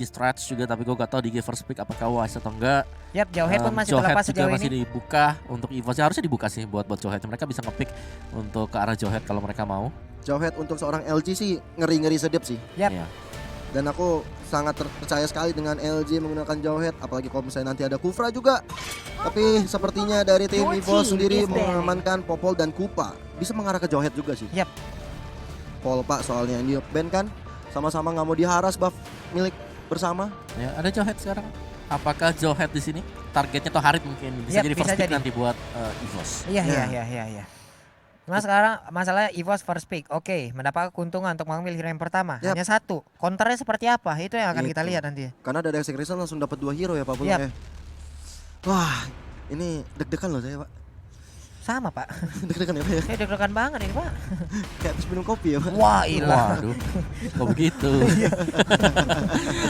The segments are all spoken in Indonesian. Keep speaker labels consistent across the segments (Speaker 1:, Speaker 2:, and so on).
Speaker 1: Digi stretch juga, tapi gue gak tahu Digi first pick apakah wise atau enggak.
Speaker 2: Yap, Jawhead pun masih
Speaker 1: Jawhead
Speaker 2: terlepas
Speaker 1: juga
Speaker 2: sejauh
Speaker 1: masih
Speaker 2: ini.
Speaker 1: dibuka untuk EVOS. Ya, harusnya dibuka sih buat Jawhead. Mereka bisa ngepick untuk ke arah Jawhead kalau mereka mau.
Speaker 3: Jawhead untuk seorang LG sih ngeri-ngeri sedap sih.
Speaker 2: Yap.
Speaker 1: Iya.
Speaker 3: Dan aku sangat percaya sekali dengan LG menggunakan Jawhead, apalagi kalau misalnya nanti ada Kufra juga. Tapi sepertinya dari tim EVOS sendiri mengamankan Popol dan Kupa. Bisa mengarah ke Jawhead juga sih.
Speaker 2: Yap.
Speaker 3: Pol Pak soalnya yang di ban kan sama-sama nggak mau diharas buff milik bersama.
Speaker 1: Ya, ada Jawhead sekarang. Apakah Jawhead di sini targetnya tuh Harit mungkin bisa
Speaker 2: Yap,
Speaker 1: jadi
Speaker 2: bisa
Speaker 1: first pick
Speaker 2: jadi.
Speaker 1: nanti buat EVOS.
Speaker 2: Iya,
Speaker 3: Ya.
Speaker 2: iya. Cuma sekarang masalahnya EVOS first pick. Oke, mendapat keuntungan untuk mengambil hero yang pertama.
Speaker 3: Yap.
Speaker 2: Hanya satu. Counternya seperti apa? Itu yang akan kita
Speaker 3: Itu.
Speaker 2: lihat nanti.
Speaker 3: Karena dari Execution langsung dapat 2 hero ya Pak Bulung
Speaker 2: Yap.
Speaker 3: ya. Wah, ini deg-degan loh saya Pak.
Speaker 2: Sama, Pak.
Speaker 3: Deg-degan ya Pak ya.
Speaker 2: Deg-degan banget ini, Pak.
Speaker 3: Kayak habis minum kopi ya Pak.
Speaker 2: Wah, ilah.
Speaker 1: Waduh, kok begitu?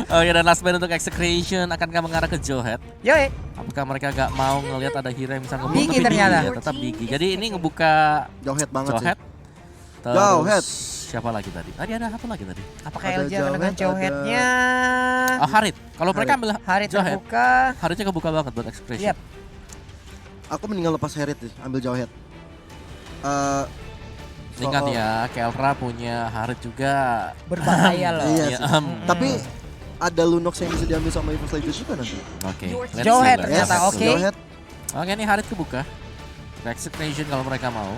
Speaker 1: Oke, dan last man untuk Execration akankah mengarah ke Jawhead?
Speaker 2: Yoi.
Speaker 1: Apakah mereka gak mau ngelihat ada hero yang bisa ngebuka?
Speaker 2: Bigi
Speaker 1: Tapi
Speaker 2: ternyata.
Speaker 1: ya, tetap Bigi. Jadi ini ngebuka
Speaker 3: Jawhead banget
Speaker 1: Jawhead.
Speaker 3: sih.
Speaker 1: Terus
Speaker 3: Jawhead.
Speaker 1: siapa lagi tadi? Tadi ada apa lagi tadi?
Speaker 2: Apakah
Speaker 3: Ada
Speaker 2: LG akan dengan
Speaker 3: Jawhead,
Speaker 2: Jawhead-nya?
Speaker 1: Oh, Harit. Kalau mereka ambil
Speaker 2: Hari
Speaker 1: Jawhead,
Speaker 2: terbuka.
Speaker 1: Haritnya kebuka banget buat Execration.
Speaker 2: Yap.
Speaker 3: Aku mendingan lepas Herit sih, ambil Jawhead.
Speaker 1: Ingat
Speaker 3: soal-
Speaker 1: ya, Kelra punya Harit juga.
Speaker 2: Berbahaya loh.
Speaker 3: Iya
Speaker 1: Ya,
Speaker 3: sih. Tapi ada Lunox yang bisa diambil sama EVOS Legends juga nanti.
Speaker 1: Oke. let's
Speaker 2: Jawhead
Speaker 1: see,
Speaker 2: ternyata,
Speaker 1: let's
Speaker 2: oke.
Speaker 1: see.
Speaker 3: Jawhead.
Speaker 1: Oke, ini Harit kebuka. Execration kalau mereka mau.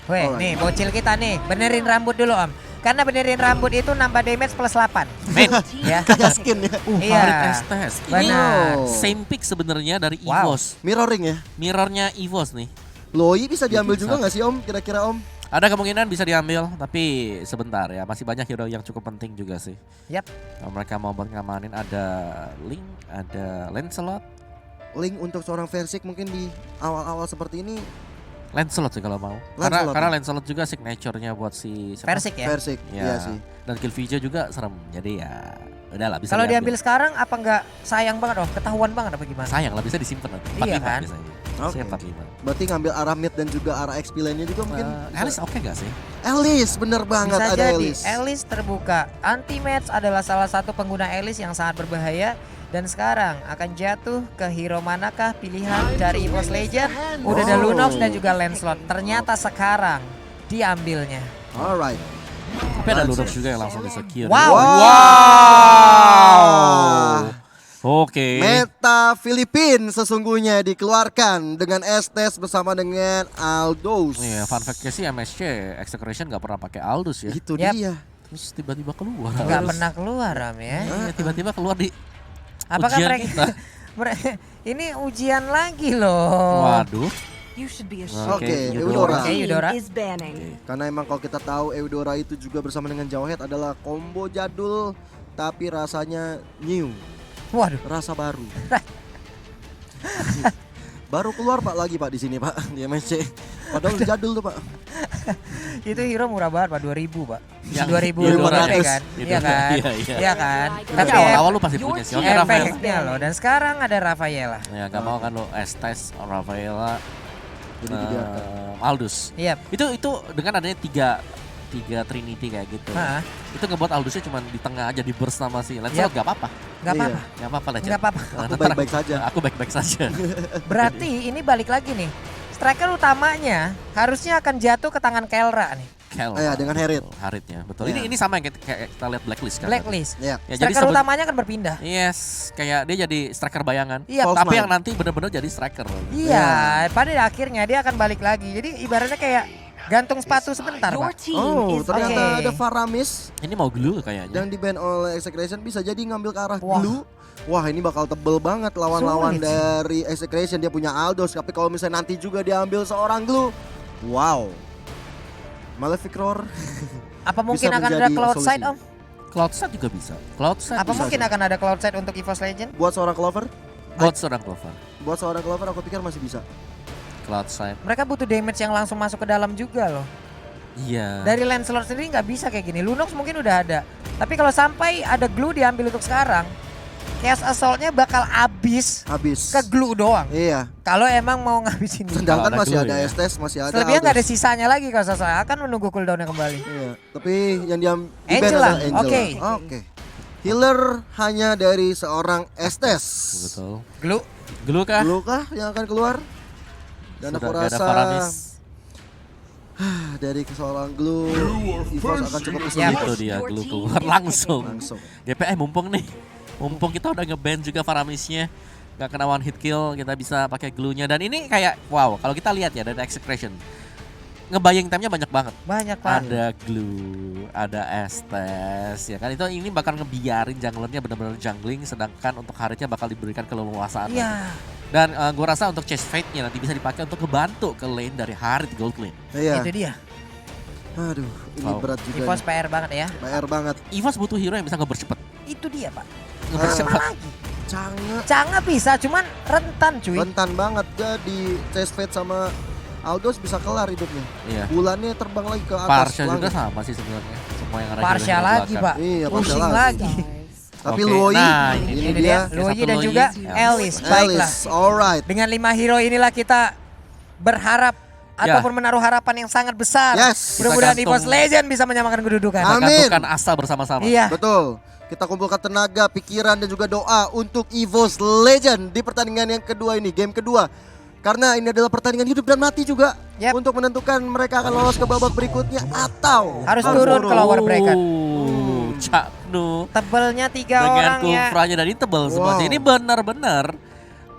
Speaker 2: Weh,
Speaker 3: Alright.
Speaker 2: nih bocil kita nih, benerin rambut dulu Om. Karena benerin rambut itu nambah damage plus 8.
Speaker 1: Men,
Speaker 2: Ya.
Speaker 3: Kayak skin ya.
Speaker 2: Iya.
Speaker 1: Harit Estes. Ini
Speaker 2: Benar.
Speaker 1: same pick sebenarnya dari
Speaker 2: Wow.
Speaker 1: EVOS.
Speaker 3: Mirroring ya.
Speaker 1: Mirrornya EVOS nih.
Speaker 3: Loi bisa diambil
Speaker 1: Bisa.
Speaker 3: juga nggak sih Om? Kira-kira Om?
Speaker 1: Ada kemungkinan bisa diambil, tapi sebentar ya. Masih banyak hero yang cukup penting juga sih.
Speaker 2: Yap.
Speaker 1: Kalau mereka mau buat ngamanin ada Link, ada Lancelot.
Speaker 3: Link untuk seorang Versik mungkin di awal-awal seperti ini
Speaker 1: Lancelot sih kalau mau.
Speaker 3: Lancelot
Speaker 1: Karena
Speaker 3: ya?
Speaker 1: Lancelot juga signature-nya buat si siapa?
Speaker 2: Persik ya.
Speaker 3: Versik.
Speaker 1: Ya.
Speaker 3: Iya sih.
Speaker 1: Dan Killvija juga serem. Jadi ya udahlah bisa
Speaker 2: Kalau diambil sekarang apa enggak sayang banget Om? Ketahuan banget apa gimana?
Speaker 1: sayang lah, bisa disimpan nanti.
Speaker 2: Iya
Speaker 1: 45
Speaker 2: kan?
Speaker 1: biasanya.
Speaker 3: Oke.
Speaker 1: Saya 45.
Speaker 3: Berarti ngambil arah mid dan juga arah XP lainnya juga mungkin.
Speaker 1: Alice oke gak sih?
Speaker 3: Alice bener banget
Speaker 2: Bisa
Speaker 3: ada
Speaker 2: jadi.
Speaker 3: Alice.
Speaker 2: Alice terbuka. Anti-match adalah salah satu pengguna Alice yang sangat berbahaya. Dan sekarang akan jatuh ke hero manakah pilihan dari EVOS Legend? Udah ada
Speaker 3: Oh.
Speaker 2: Lunox dan juga Lancelot. Ternyata sekarang diambilnya.
Speaker 3: Alright.
Speaker 1: Tapi ada Lunox juga yang langsung di-secure.
Speaker 2: Wow.
Speaker 1: Oke.
Speaker 3: Meta Filipin sesungguhnya dikeluarkan dengan Estes bersama dengan Aldos.
Speaker 1: Iya, fun fact-nya sih MSC Execration gak pernah pakai Aldous ya.
Speaker 3: Itu
Speaker 2: Yap.
Speaker 3: dia.
Speaker 1: Terus tiba-tiba keluar.
Speaker 2: Nggak pernah keluar Ram ya.
Speaker 1: Iya, tiba-tiba keluar di
Speaker 2: Apakah
Speaker 1: ujian
Speaker 2: mereka,
Speaker 1: kita.
Speaker 2: ini ujian lagi loh.
Speaker 1: Waduh.
Speaker 4: You should be
Speaker 1: Oke,
Speaker 4: ashamed.
Speaker 3: Eudora.
Speaker 2: Oke, Eudora.
Speaker 4: Is banning.
Speaker 3: Karena emang kalau kita tahu Eudora itu juga bersama dengan Jawhead adalah combo jadul tapi rasanya new,
Speaker 2: Waduh.
Speaker 3: rasa baru. Baru keluar Pak lagi Pak di sini Pak di MSC. Padahal udah jadul tuh Pak.
Speaker 2: Itu hero murah banget Pak, 2000 Pak.
Speaker 1: Yang
Speaker 2: 2000
Speaker 3: Eudora.
Speaker 2: kan?
Speaker 1: Gitu.
Speaker 2: Iya kan?
Speaker 1: Iya, iya.
Speaker 2: Iya kan?
Speaker 1: Tapi
Speaker 2: Tapi
Speaker 1: awal-awal lu pasti punya sih. Oke, Rafael.
Speaker 2: efeknya loh. Dan sekarang ada Rafaela.
Speaker 1: Ya, gak mau kan lo Estes, Rafaela,
Speaker 3: Jadi dibiarkan.
Speaker 1: Aldous.
Speaker 2: Iya.
Speaker 1: Itu dengan adanya tiga Trinity kayak gitu.
Speaker 2: Heeh.
Speaker 1: Itu ngebuat Aldusnya cuma di tengah aja di burst sama si Lancelot. Gak apa-apa.
Speaker 2: Enggak
Speaker 3: Iya.
Speaker 2: apa-apa.
Speaker 1: Gak apa-apa Legend.
Speaker 2: Enggak apa-apa.
Speaker 3: Aku baik-baik saja.
Speaker 1: Aku baik-baik saja.
Speaker 2: Berarti ini balik lagi nih. Striker utamanya harusnya akan jatuh ke tangan Kelra nih.
Speaker 1: Kel.
Speaker 3: Iya, dengan Harit.
Speaker 1: Haritnya, betul.
Speaker 3: Iya.
Speaker 1: Ini sama yang kayak kita lihat Blacklist kan.
Speaker 2: Blacklist.
Speaker 3: Iya.
Speaker 1: Ya, jadi
Speaker 2: Striker utamanya akan berpindah.
Speaker 1: Yes, kayak dia jadi striker bayangan.
Speaker 2: Iya,
Speaker 3: False
Speaker 1: Tapi
Speaker 3: nine.
Speaker 1: yang nanti benar-benar jadi striker.
Speaker 2: Iya, pada akhirnya dia akan balik lagi. Jadi ibaratnya kayak gantung sepatu sebentar,
Speaker 4: Your
Speaker 2: Pak.
Speaker 4: team
Speaker 3: Oh,
Speaker 4: is
Speaker 3: ternyata
Speaker 2: Oke.
Speaker 3: ada Faramis
Speaker 1: Ini mau glue kayaknya.
Speaker 3: yang di-ban oleh Execration bisa jadi ngambil ke arah
Speaker 2: Wah.
Speaker 3: Glue. Wah, ini bakal tebel banget lawan-lawan
Speaker 2: Sulit sih.
Speaker 3: dari Execration. Dia punya Aldos, tapi kalau misalnya nanti juga diambil seorang Glue, wow. Malefic Roar.
Speaker 2: Apa mungkin
Speaker 3: Bisa
Speaker 2: akan ada
Speaker 3: menjadi
Speaker 2: cloud side,
Speaker 3: solusi.
Speaker 2: Om?
Speaker 1: Cloudset juga bisa. Cloudset
Speaker 2: Apa
Speaker 1: bisa.
Speaker 2: mungkin akan ada cloud side untuk EVOS Legend?
Speaker 3: Buat seorang Clover,
Speaker 1: Buat seorang Clover.
Speaker 3: aku pikir masih bisa.
Speaker 1: Cloudset.
Speaker 2: Mereka butuh damage yang langsung masuk ke dalam juga loh.
Speaker 1: Iya.
Speaker 2: Dari Lancelot sendiri nggak bisa kayak gini. Lunox mungkin udah ada. Tapi kalau sampai ada glue diambil untuk sekarang, Chaos Assault-nya bakal habis
Speaker 3: Habis.
Speaker 2: ke glue doang.
Speaker 3: Iya.
Speaker 2: Kalau emang mau ngabisin ini.
Speaker 3: Sedangkan
Speaker 1: Kalau ada
Speaker 3: masih
Speaker 1: Glue
Speaker 3: ada
Speaker 1: ya.
Speaker 3: Estes, masih ada
Speaker 2: Selebihnya nggak ada
Speaker 3: Aldos.
Speaker 2: sisanya lagi kalau saya akan menunggu cooldownnya kembali.
Speaker 3: Iya, tapi yang di-ban
Speaker 2: Angela,
Speaker 3: adalah Angela.
Speaker 2: oke.
Speaker 3: Oke. Healer hanya dari seorang Estes.
Speaker 1: Betul.
Speaker 2: Glue
Speaker 1: Kah?
Speaker 3: Dulu kah yang akan keluar? Dan aku
Speaker 1: Sudah nggak ada
Speaker 3: rasa
Speaker 1: Faramis.
Speaker 3: dari seorang Glue, EVOS akan cukup
Speaker 2: Ya.
Speaker 3: kesulitan.
Speaker 1: Itu dia Glue keluar langsung.
Speaker 3: Langsung.
Speaker 1: GP mumpung nih. Mumpung kita udah nge-ban juga Faramisnya. Gak kena one hit kill, kita bisa pakai glue-nya. Dan ini kayak wow, kalau kita lihat ya dari execution, ngebayang time-nya banyak banget.
Speaker 2: banyak Pak.
Speaker 1: Ada glue, ada Estes, ya kan itu ini bakal ngebiarin junglernya benar-benar jungling, sedangkan untuk Haritnya bakal diberikan keleluasaan.
Speaker 2: Iya.
Speaker 1: Dan gue rasa untuk chase fate-nya nanti bisa dipakai untuk ngebantu ke lane dari Harit Gold Lane.
Speaker 3: Iya.
Speaker 2: Itu dia.
Speaker 3: Aduh, ini
Speaker 1: Wow.
Speaker 3: berat juga.
Speaker 2: EVOS
Speaker 3: nih.
Speaker 2: PR banget ya.
Speaker 3: PR banget.
Speaker 1: EVOS butuh hero yang bisa ngeber cepet.
Speaker 2: Itu dia Pak.
Speaker 1: Ngeber
Speaker 3: Ah.
Speaker 1: cepet.
Speaker 2: Lagi.
Speaker 3: Canggih.
Speaker 2: Canga bisa, cuman rentan cuy.
Speaker 3: Rentan banget. Jadi Chase Fate sama Aldos bisa kelar hidupnya.
Speaker 1: Iya.
Speaker 3: Bulannya terbang lagi ke atas.
Speaker 1: Parsha juga
Speaker 3: langit.
Speaker 1: sama sih sebenarnya. Semua yang arah
Speaker 2: Parsha
Speaker 1: hero-hero
Speaker 2: lagi
Speaker 1: belakang.
Speaker 2: Pak.
Speaker 3: Iya, Parsha
Speaker 2: Pusing
Speaker 3: lagi.
Speaker 2: lagi.
Speaker 3: Tapi
Speaker 1: Oke,
Speaker 3: Luoyi,
Speaker 1: nah,
Speaker 3: ini
Speaker 2: Ini
Speaker 3: dia.
Speaker 2: dia,
Speaker 1: Satu
Speaker 2: Luoyi dan
Speaker 1: Luoyi,
Speaker 2: juga
Speaker 1: Elis.
Speaker 2: Elis. Baiklah.
Speaker 3: Alice, alright.
Speaker 2: Dengan 5 hero inilah kita berharap
Speaker 1: Ya.
Speaker 2: ataupun menaruh harapan yang sangat besar.
Speaker 3: Yes.
Speaker 2: Mudah-mudahan
Speaker 1: Kita
Speaker 2: EVOS
Speaker 1: gantung.
Speaker 2: Legend bisa menyamakan kedudukan.
Speaker 3: Amin.
Speaker 1: Gantungkan asa bersama-sama.
Speaker 2: Iya.
Speaker 3: Betul. Kita kumpulkan tenaga, pikiran dan juga doa untuk EVOS Legend di pertandingan yang kedua ini, game kedua. Karena ini adalah pertandingan hidup dan mati juga.
Speaker 2: Yep.
Speaker 3: Untuk menentukan mereka akan lolos ke babak berikutnya atau
Speaker 2: Harus turun ke lower bracket.
Speaker 1: Caknu
Speaker 2: Tebelnya 3
Speaker 1: dengan
Speaker 2: orang ya.
Speaker 1: Kufranya dan ini tebel semuanya.
Speaker 3: Wow.
Speaker 1: Ini benar-benar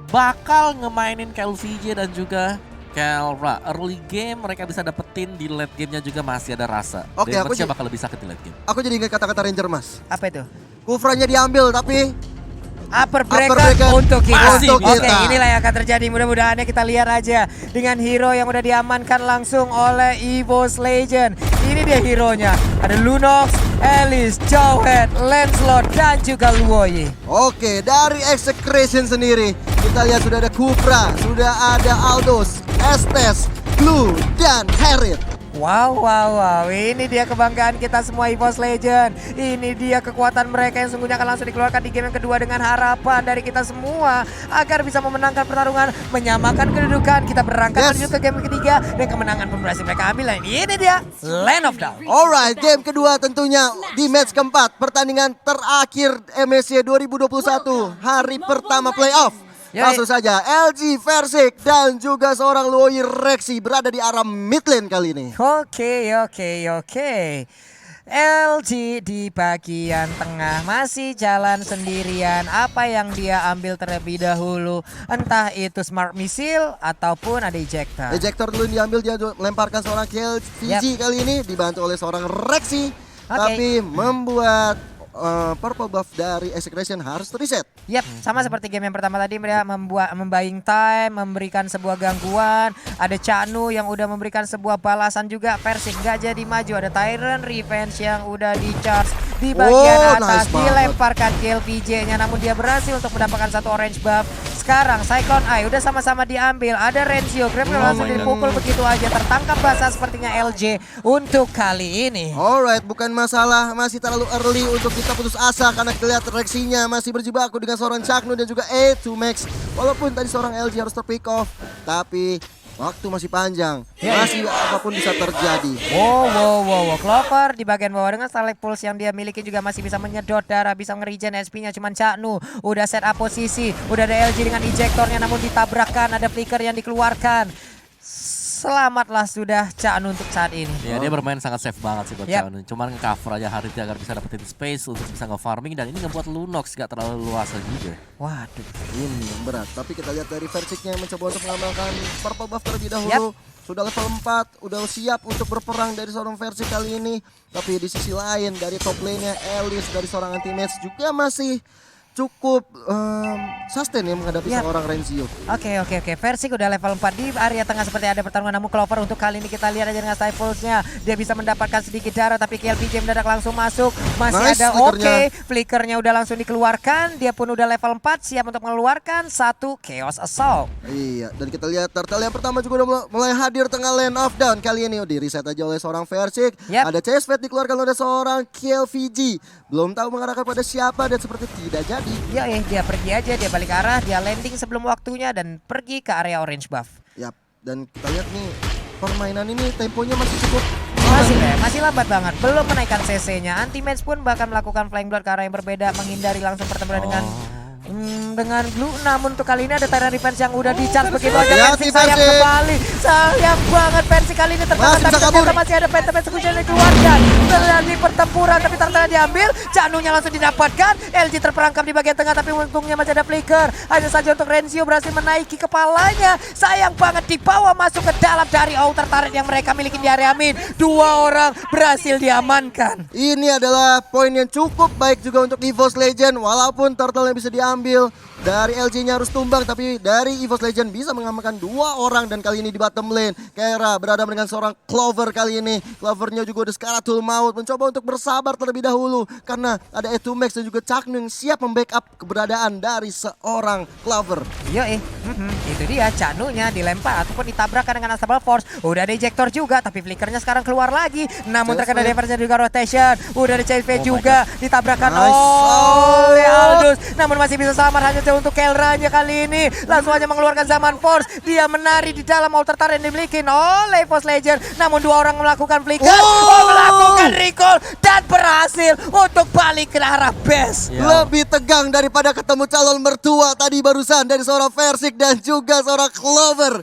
Speaker 1: bakal ngemainin KLVJ dan juga Kelra. Early game mereka bisa dapetin, di late gamenya juga masih ada rasa.
Speaker 3: Oke, aku
Speaker 1: Damage-nya
Speaker 3: jadi-
Speaker 1: bakal lebih sakit di late game.
Speaker 3: aku jadi ingat kata-kata Ranger Mas.
Speaker 2: Apa itu?
Speaker 3: Kufranya diambil tapi
Speaker 2: Upper bracket,
Speaker 3: bracket
Speaker 2: untuk kita.
Speaker 1: masih
Speaker 2: Oke,
Speaker 3: bisa.
Speaker 2: inilah yang akan terjadi. Mudah-mudahan kita lihat aja dengan hero yang udah diamankan langsung oleh EVOS Legend. Ini dia hero-nya. Ada Lunox, Elis, Jowhead, Lancelot dan juga Luoyi.
Speaker 3: Oke, dari Execration sendiri kita lihat sudah ada Kufra, sudah ada Aldos, Estes, Glue dan Harit.
Speaker 2: Wow, wow, wow. Ini dia kebanggaan kita semua EVOS Legend. Ini dia kekuatan mereka yang sungguhnya akan langsung dikeluarkan di game yang kedua dengan harapan dari kita semua agar bisa memenangkan pertarungan, menyamakan kedudukan. Kita berangkat
Speaker 3: Yes.
Speaker 2: menuju ke game ketiga dan kemenangan pun berhasil mereka ambil. Dan ini dia Land of Dawn.
Speaker 3: Alright, game kedua tentunya di match keempat, pertandingan terakhir MSC 2021, hari pertama playoff.
Speaker 2: Yoi.
Speaker 3: Langsung saja LG Versik dan juga seorang Luoyi Rexy berada di arah mid lane kali ini.
Speaker 2: Oke. LG di bagian tengah masih jalan sendirian. Apa yang dia ambil terlebih dahulu, entah itu smart missile ataupun ada ejector.
Speaker 3: Ejector dulu yang diambil, dia lemparkan seorang KLVG kali ini dibantu oleh seorang Rexy. Tapi membuat purple buff dari Execration harus reset.
Speaker 2: Yap, sama seperti game yang pertama tadi, mereka membaying time, memberikan sebuah gangguan. Ada Chanu yang udah memberikan sebuah balasan juga. Versik gak jadi maju. Ada Tyrant Revenge yang udah di charge di bagian atas,
Speaker 3: nice banget.
Speaker 2: dilemparkan kill VJ-nya, namun dia berhasil untuk mendapatkan satu orange buff. Sekarang Cyclone Eye udah sama-sama diambil. Ada Renzio, Grabner langsung
Speaker 1: my God.
Speaker 2: dipukul begitu aja. Tertangkap basah sepertinya LJ untuk kali ini.
Speaker 3: Alright, bukan masalah, masih terlalu early untuk kita putus asa karena kita lihat Rexinya masih berjibaku dengan seorang Chaknu dan juga A2 Max. Walaupun tadi seorang LG harus terpick off, tapi waktu masih panjang, masih apapun bisa terjadi.
Speaker 2: Wow. Clover di bagian bawah dengan Starlight Pulse yang dia miliki juga masih bisa menyedot darah, bisa nge-regen SP-nya. Cuman Chaknu udah set up posisi, udah ada LG dengan ejectornya namun ditabrakkan, ada flicker yang dikeluarkan. Selamatlah sudah Chaknu untuk saat ini.
Speaker 1: Ya dia bermain sangat safe banget sih buat
Speaker 2: Yap.
Speaker 1: Chaknu. Cuman nge-cover aja Haritnya agar bisa dapetin space untuk bisa nge-farming, dan ini ngebuat Lunox gak terlalu luasa juga.
Speaker 2: Waduh.
Speaker 3: Ini yang berat, tapi kita lihat dari Versiknya mencoba untuk mengamalkan purple buff terlebih dahulu. Sudah level 4, udah siap untuk berperang dari seorang Versik kali ini. Tapi di sisi lain dari top lane-nya Elis dari seorang anti-match juga masih cukup sustain ya menghadapi
Speaker 2: Yap.
Speaker 3: seorang Renzio.
Speaker 2: Oke. Versik udah level 4 di area tengah seperti ada pertarungan, namun Clover untuk kali ini kita lihat aja dengan Stifles-nya. Dia bisa mendapatkan sedikit darah tapi KLPJ mendadak langsung masuk. Masih
Speaker 3: Nice,
Speaker 2: ada
Speaker 3: flickernya.
Speaker 2: flickernya udah langsung dikeluarkan. Dia pun udah level 4 siap untuk mengeluarkan satu Chaos Assault.
Speaker 3: Iya, dan kita lihat turtle yang pertama juga udah mulai hadir tengah lane of down. Kali ini di reset aja oleh seorang Versik.
Speaker 2: Yap.
Speaker 3: Ada Chase Fate dikeluarkan oleh seorang KLVG. Belum tahu mengarahkan pada siapa dan seperti tidak jadi.
Speaker 2: Ya dia pergi aja, dia balik arah, dia landing sebelum waktunya dan pergi ke area orange buff.
Speaker 3: Yap, dan kita lihat nih permainan ini temponya masih cukup
Speaker 2: Masih masih lambat banget. Belum menaikkan CC-nya. Anti-match pun bahkan melakukan flying blood ke arah yang berbeda, menghindari langsung pertempuran dengan Glue. Namun untuk kali ini ada Tyrant Revenge yang udah di-charge begitu aja. Persik sayang kembali. Sayang banget Persik kali ini tertangkap, tapi ternyata masih ada Phantom Execution yang dikeluarkan. Terjadi pertempuran tapi Tartana diambil. Caknunya langsung didapatkan. LG terperangkap di bagian tengah tapi untungnya masih ada flicker. Hanya saja untuk Renzio berhasil menaiki kepalanya. Sayang banget dibawa masuk ke dalam dari outer turret yang mereka miliki di area mid. 2 orang berhasil diamankan.
Speaker 3: Ini adalah poin yang cukup baik juga untuk EVOS Legend. Walaupun turtle yang bisa diambil dari LG-nya harus tumbang, tapi dari EVOS Legend bisa mengamankan 2 orang. Dan kali ini di bottom lane Kaira berada dengan seorang Clover kali ini. Clovernya juga udah Skaratul Maut mencoba untuk bersabar terlebih dahulu karena ada Etumax dan juga Caknu yang siap membackup keberadaan dari seorang Clover.
Speaker 2: Itu dia Caknunya dilempar ataupun ditabrakkan dengan Unstoppable Force. Udah ada ejector juga tapi flickernya sekarang keluar lagi. Namun terkena diverse juga rotation. Udah ada CSV juga ditabrakkan oleh Aldous. Namun masih bisa selamat hanya untuk Kelranya kali ini. Langsung aja mengeluarkan Zaman Force. Dia menari di dalam outer turret yang dimiliki oleh EVOS Legend. Namun 2 orang melakukan flicker. Melakukan recall dan berhasil untuk balik ke arah base.
Speaker 3: Lebih tegang daripada ketemu calon mertua tadi barusan dari seorang Persik dan juga seorang Clover.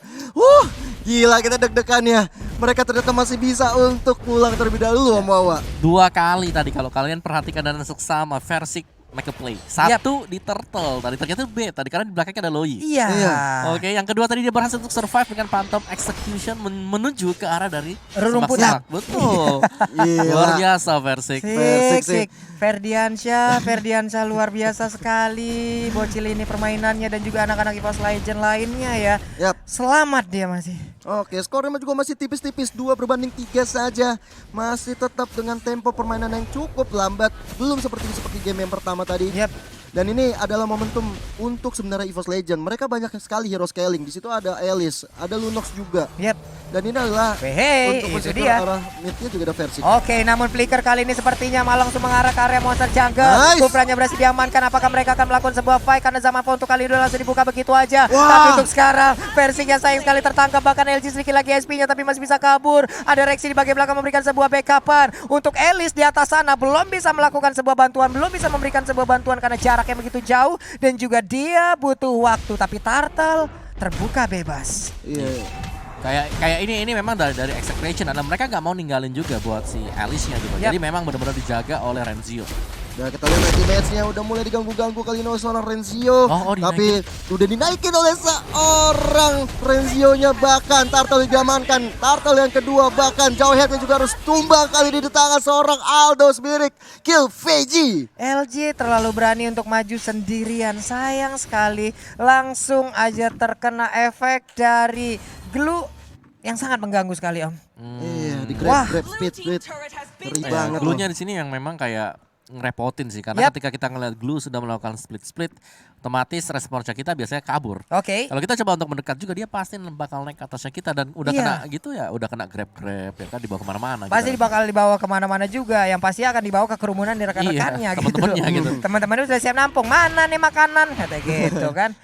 Speaker 3: Gila kita deg-degannya. Mereka ternyata masih bisa untuk pulang terlebih dahulu Om Wawa.
Speaker 1: 2 kali tadi kalau kalian perhatikan dan seksama Persik make a play. 1 di Turtle tadi, ternyata B tadi karena di belakangnya ada Loi.
Speaker 2: Iya.
Speaker 1: Oke, yang kedua tadi dia berhasil untuk survive dengan Phantom Execution menuju ke arah dari
Speaker 2: Rumputan.
Speaker 1: Betul. Luar biasa Persik.
Speaker 2: Sik. Ferdiansyah luar biasa sekali. Bocil ini permainannya dan juga anak-anak EVOS Legend lainnya ya. Selamat dia masih.
Speaker 3: Oke, skornya juga masih tipis-tipis 2/3 saja. Masih tetap dengan tempo permainan yang cukup lambat. Belum seperti game yang pertama tadi. Dan ini adalah momentum untuk sebenarnya EVOS Legend. Mereka banyak sekali hero scaling. Di situ ada Alice, ada Lunox juga. Dan ini adalah untuk
Speaker 2: itu dia.
Speaker 3: arah midnya juga ada Persik.
Speaker 2: Oke, namun flicker kali ini sepertinya malah langsung mengarah ke area monster jungle. Kufranya berhasil diamankan. Apakah mereka akan melakukan sebuah fight karena Zaman Force untuk kali ini langsung dibuka begitu aja. Tapi untuk sekarang Persiknya sayang sekali tertangkap. Bahkan LG sedikit lagi SP-nya tapi masih bisa kabur. Ada Rexy di bagian belakang memberikan sebuah backupan. Untuk Alice di atas sana belum bisa melakukan sebuah bantuan, belum bisa memberikan sebuah bantuan karena jaraknya begitu jauh dan juga dia butuh waktu. Tapi Turtle terbuka bebas.
Speaker 1: Kayak ini memang dari Execration dan mereka nggak mau ninggalin juga buat si Alice-nya gitu. Jadi memang benar-benar dijaga oleh Renzio.
Speaker 3: Nah kita lihat teammates-nya udah mulai diganggu-ganggu kali ini oleh seorang Renzio. Tapi udah dinaikin oleh seorang Renzio-nya, bahkan Turtle diamankan. Turtle yang kedua bahkan Jawhead-nya juga harus tumbang kali ini di tangan seorang Aldous Mirik. Kill Veggie.
Speaker 2: LG terlalu berani untuk maju sendirian, sayang sekali. Langsung aja terkena efek dari Glue yang sangat mengganggu sekali Om.
Speaker 3: Iya, di grab speed. Ngeri banget.
Speaker 1: Glue-nya di sini yang memang kayak ngerepotin sih karena ketika kita ngeliat Glue sudah melakukan split, otomatis responnya kita biasanya kabur. Kalau kita coba untuk mendekat juga dia pasti bakal naik ke atasnya kita dan udah kena gitu ya, udah kena grab ya kan dibawa kemana-mana.
Speaker 2: Pasti bakal dibawa kemana-mana juga, yang pasti akan dibawa ke kerumunan di rekan-rekannya gitu. Teman-teman udah siap nampung, mana nih makanan kata gitu kan.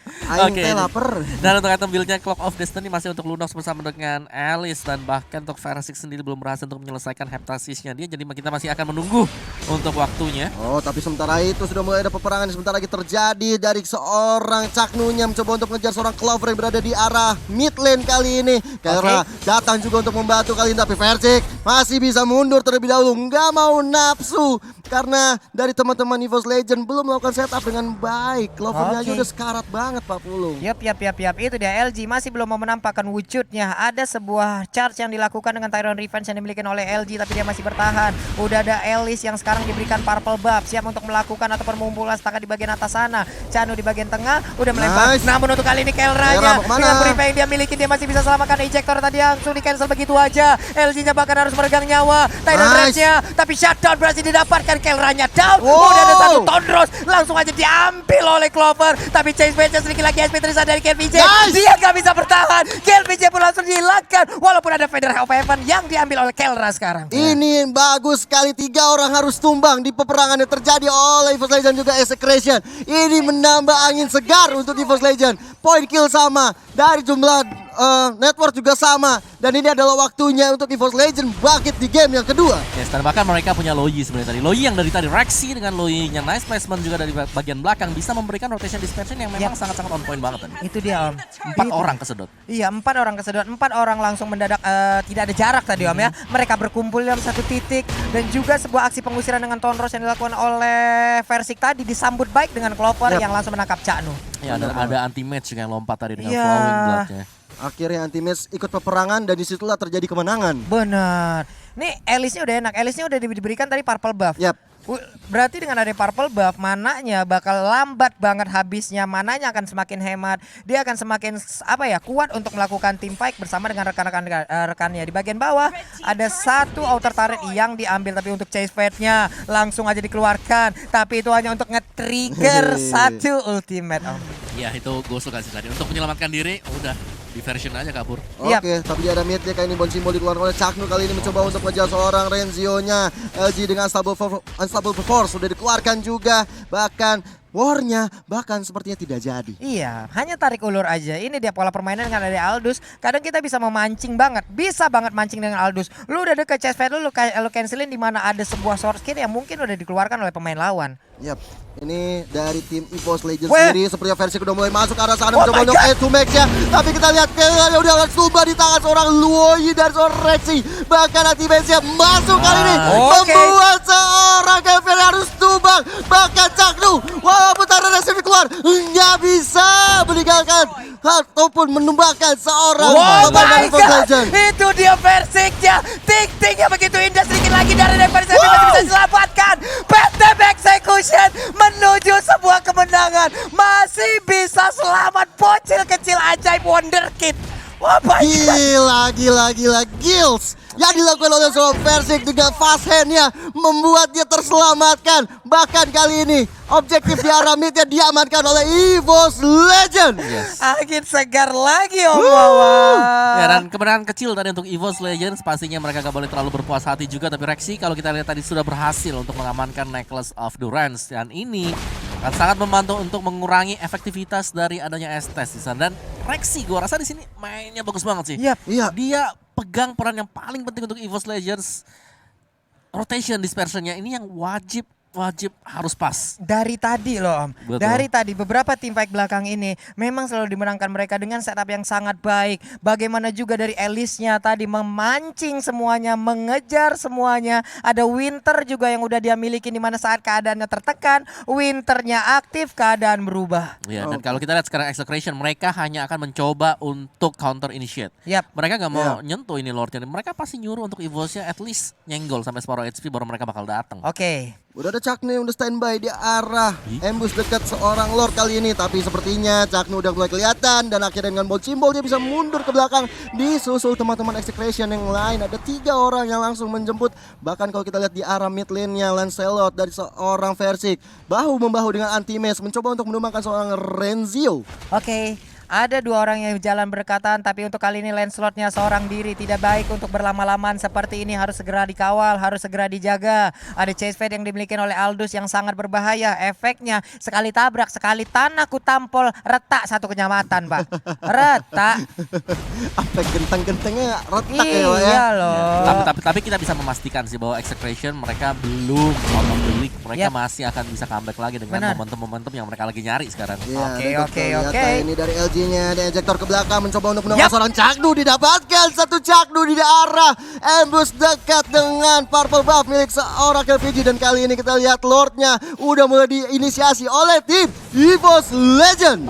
Speaker 3: Oke, lapar.
Speaker 1: Dan untuk item build-nya Clock of Destiny masih untuk Lunox bersama dengan Alice dan bahkan untuk Persik sendiri belum berhasil untuk menyelesaikan heptasisnya dia, jadi kita masih akan menunggu untuk waktunya.
Speaker 3: Tapi sementara itu sudah mulai ada peperangan yang sebentar lagi terjadi dari seorang Caknunya mencoba untuk mengejar seorang Clover yang berada di arah mid lane kali ini. Kaira datang juga untuk membantu kali ini, tapi Persik masih bisa mundur terlebih dahulu, nggak mau nafsu karena dari teman-teman EVOS Legend belum melakukan setup dengan baik. Clovernya aja udah sekarat banget Pak Pulung.
Speaker 2: Yap, itu dia LG masih belum mau menampakkan wujudnya. Ada sebuah charge yang dilakukan dengan Tyrant Revenge yang dimiliki oleh LG tapi dia masih bertahan. Udah ada Alice yang sekarang diberikan purple buff, siap untuk melakukan atau pengumpulan staka di bagian atas sana. Canu di bagian tengah udah melempar. Namun untuk kali ini Kelranya dengan brief yang dia miliki dia masih bisa selamatkan ejector tadi langsung di cancel begitu aja. LG-nya bahkan harus meregang nyawa. Tyrant Revenge-nya tapi shutdown berhasil didapatkan. Kelranya down. Udah ada satu Tondros langsung aja diambil oleh Clover. Tapi chase match sedikit lagi SP terisa dari KLPJ. Dia gak bisa bertahan. KLPJ pun langsung dihilangkan walaupun ada Feather of Heaven yang diambil oleh Kelra sekarang.
Speaker 3: Ini bagus sekali, 3 orang harus tumbang di peperangan yang terjadi oleh EVOS Legend juga Execration. Ini menambah angin segar untuk EVOS Legend. Point kill sama dari jumlah network juga sama. Dan ini adalah waktunya untuk EVOS Legend bangkit di game yang kedua.
Speaker 1: Yes, dan bahkan mereka punya Loyi sebenarnya tadi. Loyi yang dari tadi Rexy dengan Loyi-nya nice placement juga dari bagian belakang bisa memberikan rotation dispersion yang memang sangat-sangat on point banget tadi.
Speaker 2: Itu dia Om.
Speaker 1: 4 orang kesedot.
Speaker 2: Iya 4 orang kesedot, 4 orang langsung mendadak tidak ada jarak tadi Om ya. Mereka berkumpul dalam satu titik dan juga sebuah aksi pengusiran dengan Tonros yang dilakukan oleh Versik tadi disambut baik dengan Clover yang langsung menangkap Caknu.
Speaker 1: Ya ada anti-match yang lompat tadi dengan flowing blood-nya.
Speaker 3: Akhirnya anti-match ikut peperangan dan disitulah terjadi kemenangan.
Speaker 2: Benar. Nih Alice-nya udah enak, Alice-nya udah diberikan tadi purple buff. Berarti dengan ada purple buff, mananya bakal lambat banget habisnya, mananya akan semakin hemat. Dia akan semakin kuat untuk melakukan team fight bersama dengan rekannya. Di bagian bawah ada satu outer turret yang diambil, tapi untuk chase fate-nya langsung aja dikeluarkan. Tapi itu hanya untuk nge-trigger satu ultimate Om.
Speaker 1: Ya itu gue suka sih tadi. Untuk menyelamatkan diri udah diversion aja kabur.
Speaker 3: Oke, tapi dia ada mid-nya kayak ini Bonsimbol dikeluarkan oleh Caknu kali ini mencoba untuk mengejar seorang Renzio-nya. LG dengan Unstoppable Force sudah dikeluarkan juga. Bahkan war-nya bahkan sepertinya tidak jadi.
Speaker 2: Iya, hanya tarik ulur aja. Ini dia pola permainan dengan ada Aldous. Kadang kita bisa memancing banget, bisa banget mancing dengan Aldous. Lu udah deket chest fade lu cancelin di mana ada sebuah sword skill yang mungkin udah dikeluarkan oleh pemain lawan.
Speaker 3: Yap, ini dari tim EVOS Legends sendiri sepertinya versi udah mulai masuk ke arah sana mencoba untuk to max-nya. Tapi kita lihat kayaknya udah coba di tangan seorang Luoyi dan seorang Rexy. Bahkan anti-match-nya masuk kali ini membuat seorang Kevin harus tumbang. Bahkan Caknu putaran resmi keluar nggak bisa meninggalkan ataupun menumbangkan seorang pemain EVOS Legends.
Speaker 2: Itu dia versiknya. Ting-tingnya begitu indah, sedikit lagi dari versi masih bisa diselamatkan. Pantep Execution menuju sebuah kemenangan. Masih bisa selamat bocil kecil ajaib Wonderkid. Wah,
Speaker 3: gila Gills yang dilakukan oleh seorang Versik dengan fast hand-nya membuat dia terselamatkan. Bahkan kali ini objektif di arah mid-nya diamankan oleh EVOS Legends.
Speaker 2: Angin segar lagi Om Wawan.
Speaker 1: Ya, dan kemenangan kecil tadi untuk EVOS Legends. Pastinya mereka gak boleh terlalu berpuas hati juga. Tapi Rexy kalau kita lihat tadi sudah berhasil untuk mengamankan Necklace of Durance. Dan ini akan sangat membantu untuk mengurangi efektivitas dari adanya Estes di sana. Dan Rexy gua rasa di sini mainnya bagus banget sih.
Speaker 3: Iya.
Speaker 1: Dia pegang peran yang paling penting untuk EVOS Legends. Rotation dispersionnya ini yang wajib harus pas.
Speaker 2: Dari tadi loh Om.
Speaker 1: Betul.
Speaker 2: Dari tadi beberapa tim fight belakang ini memang selalu dimenangkan mereka dengan setup yang sangat baik. Bagaimana juga dari Alice-nya tadi memancing semuanya, mengejar semuanya. Ada Winter juga yang udah dia miliki di mana saat keadaannya tertekan, Winternya aktif, keadaan berubah.
Speaker 1: Ya, dan kalau kita lihat sekarang Execration, mereka hanya akan mencoba untuk counter initiate. Mereka gak mau nyentuh ini Lord-nya. Mereka pasti nyuruh untuk EVOS-nya at least nyenggol sampai separuh HP baru mereka bakal datang.
Speaker 3: Udah ada Caknu yang udah standby di arah ambush dekat seorang Lord kali ini. Tapi sepertinya Caknu udah mulai kelihatan. Dan akhirnya dengan Bonsimbol dia bisa mundur ke belakang. Disusul teman-teman Execration yang lain. Ada 3 orang yang langsung menjemput. Bahkan kalau kita lihat di arah mid lane-nya Lancelot dari seorang Versik. Bahu-membahu dengan Anti-Match mencoba untuk menumbangkan seorang Renzio.
Speaker 2: Ada 2 orang yang jalan berdekatan, tapi untuk kali ini Lancelot-nya seorang diri. Tidak baik untuk berlama-lamaan seperti ini, harus segera dikawal, harus segera dijaga. Ada chase fade yang dimiliki oleh Aldous yang sangat berbahaya. Efeknya sekali tabrak, sekali tanah ku tampol, retak satu kecamatan Pak. Retak.
Speaker 3: Apa genteng-gentengnya retak
Speaker 2: ya loh.
Speaker 1: Tapi kita bisa memastikan sih bahwa Execration mereka belum out of the league. Mereka masih akan bisa comeback lagi dengan momentum-momentum yang mereka lagi nyari sekarang.
Speaker 2: Oke.
Speaker 3: Ini dari LG-nya, ada ejector ke belakang mencoba untuk menemukan seorang Caknu. Didapatkan satu Caknu di arah ambush dekat dengan purple buff milik seorang KPG. Dan kali ini kita lihat Lord-nya udah mulai diinisiasi oleh tim EVOS Legends.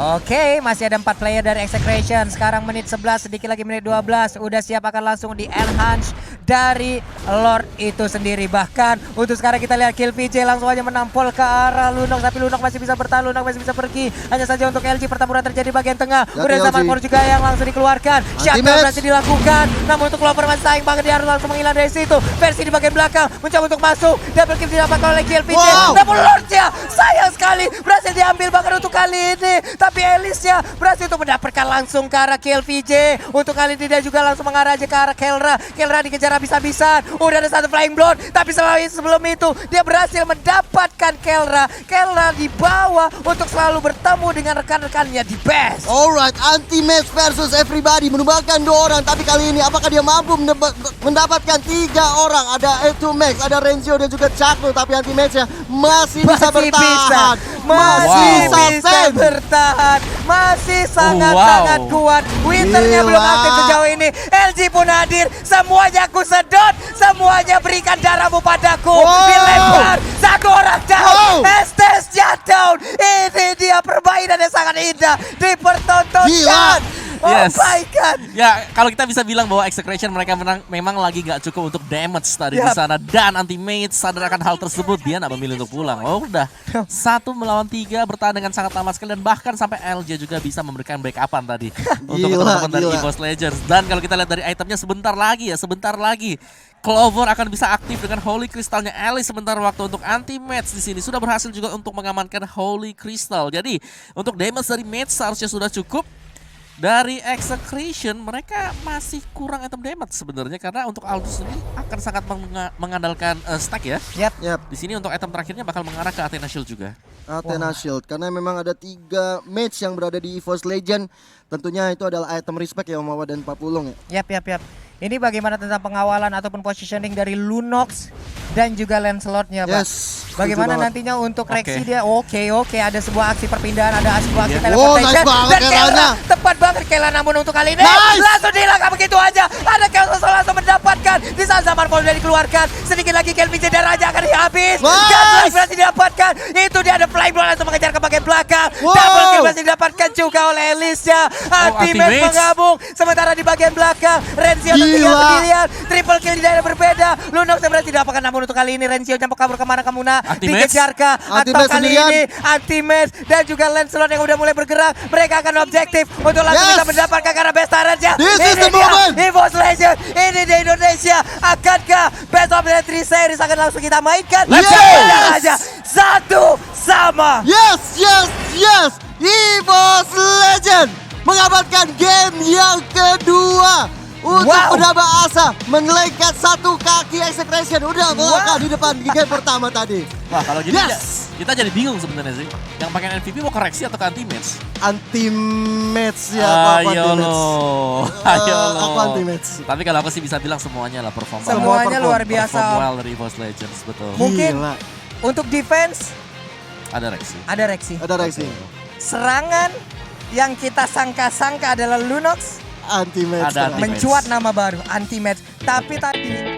Speaker 2: Masih ada 4 player dari Execration. Sekarang menit 11, sedikit lagi menit 12. Udah siap akan langsung di enhance dari Lord itu sendiri. Bahkan untuk sekarang kita lihat kill PJ langsung aja menampol ke arah Lunok. Tapi Lunok masih bisa bertahan, Lunok masih bisa pergi. Hanya saja untuk LG pertempuran terjadi bagian tengah. Udah sama Mor juga yang langsung dikeluarkan. Shutdown berhasil dilakukan. Namun untuk Clover masih sayang banget, dia harus langsung menghilang dari situ. Versi di bagian belakang mencoba untuk masuk. Double kill didapatkan oleh kill PJ. Namun Lord-nya sayang sekali berhasil diambil menembakkan untuk kali ini. Tapi Elisnya berhasil untuk mendapatkan langsung ke arah kill VJ. Untuk kali ini dia juga langsung mengarah aja ke arah Kelra. Kelra dikejar habis-habisan. Udah ada satu flying blood. Tapi sebelum itu dia berhasil mendapatkan Kelra. Kelra di bawah untuk selalu bertemu dengan rekan-rekannya di base.
Speaker 3: Alright, anti-match versus everybody menumbangkan 2 orang. Tapi kali ini apakah dia mampu mendapatkan 3 orang? Ada A2Max, ada Renzio dan juga Chakno. Tapi anti-matchnya masih bisa bertahan.
Speaker 2: Masih bisa bertahan. Masih sangat-sangat kuat. Winternya belum aktif sejauh ini. LG pun hadir. Semuanya aku sedot. Semuanya berikan darahmu padaku. Dilempar. 1 orang down. Estes jatuh. Ini dia permainan yang sangat indah. Dipertontonkan. Oh my God.
Speaker 1: Ya, kalau kita bisa bilang bahwa Execration mereka memang lagi gak cukup untuk damage tadi di sana. Dan Anti-Mate sadar akan hal tersebut, dia gak memilih untuk pulang. Oh udah, 1 melawan 3 bertahan dengan sangat lama sekali. Dan bahkan sampai LJ juga bisa memberikan backupan tadi untuk teman-teman dari EVOS Legends. Dan kalau kita lihat dari itemnya sebentar lagi Clover akan bisa aktif dengan Holy Crystalnya Alice. Sebentar waktu untuk Anti-Mate di sini sudah berhasil juga untuk mengamankan Holy Crystal. Jadi untuk damage dari Mate seharusnya sudah cukup. Dari Execration mereka masih kurang item damage sebenarnya, karena untuk Aldous ini akan sangat mengandalkan stack ya.
Speaker 3: Yap.
Speaker 1: Di sini untuk item terakhirnya bakal mengarah ke Athena Shield juga.
Speaker 3: Athena Shield, karena memang ada 3 match yang berada di EVOS Legend. Tentunya itu adalah item respect ya Omawa dan Papulung ya.
Speaker 2: Yap. Ini bagaimana tentang pengawalan ataupun positioning dari Lunox dan juga Lancelotnya, Pak. Bagaimana nantinya untuk reaksi dia? Oke, ada sebuah aksi perpindahan, ada sebuah aksi teleportation. Dan Kelra, tepat banget Kelra, namun untuk kali ini langsung dilangkah begitu aja. Ada Kelra langsung mendapatkan. Di saat zaman Paul sudah dikeluarkan, sedikit lagi Kelvin dan Raja akan habis. Gas berhasil didapatkan. Itu dia ada flying blow langsung mengejar ke bagian belakang. Double kill berhasil didapatkan juga oleh Elisnya. Anti-Mate menggabung. Sementara di bagian belakang, Renzio tinggal sendirian. Triple kill di daerah berbeda. Lunox yang berhasil didapatkan, namun untuk kali ini Renzio campur kabur kemana Kamuna. Dikejar kah? Atau kali ini Anti-Mate dan juga Lancelot yang udah mulai bergerak. Mereka akan objektif untuk langsung bisa mendapatkan karena best talentnya. Ini dia EVOS Legends. Ini di Indonesia. Akankah Best of the 3 series akan langsung kita mainkan? Aja 1-1.
Speaker 3: Yes. EVOS Legend mengamankan game yang kedua. Untuk menambah asa, mengelengkat 1 kaki Execration. Udah melangkah di depan di game pertama tadi.
Speaker 1: Wah, kalau gini kita jadi bingung sebenarnya sih. Yang pakai MVP mau koreksi atau ke anti-match?
Speaker 3: Anti-match ya.
Speaker 1: Ayo lo.
Speaker 3: Aku anti-match.
Speaker 1: Tapi kalau aku sih bisa bilang semuanya lah performa.
Speaker 2: Semuanya luar biasa.
Speaker 1: Perform well dari EVOS Legends, betul.
Speaker 2: Mungkin untuk defense
Speaker 1: ada reaksi.
Speaker 3: Ada reaksi.
Speaker 2: Serangan yang kita sangka-sangka adalah Lunox.
Speaker 3: Anti-Match.
Speaker 2: Mencuat nama baru Anti-Match. Tapi tadi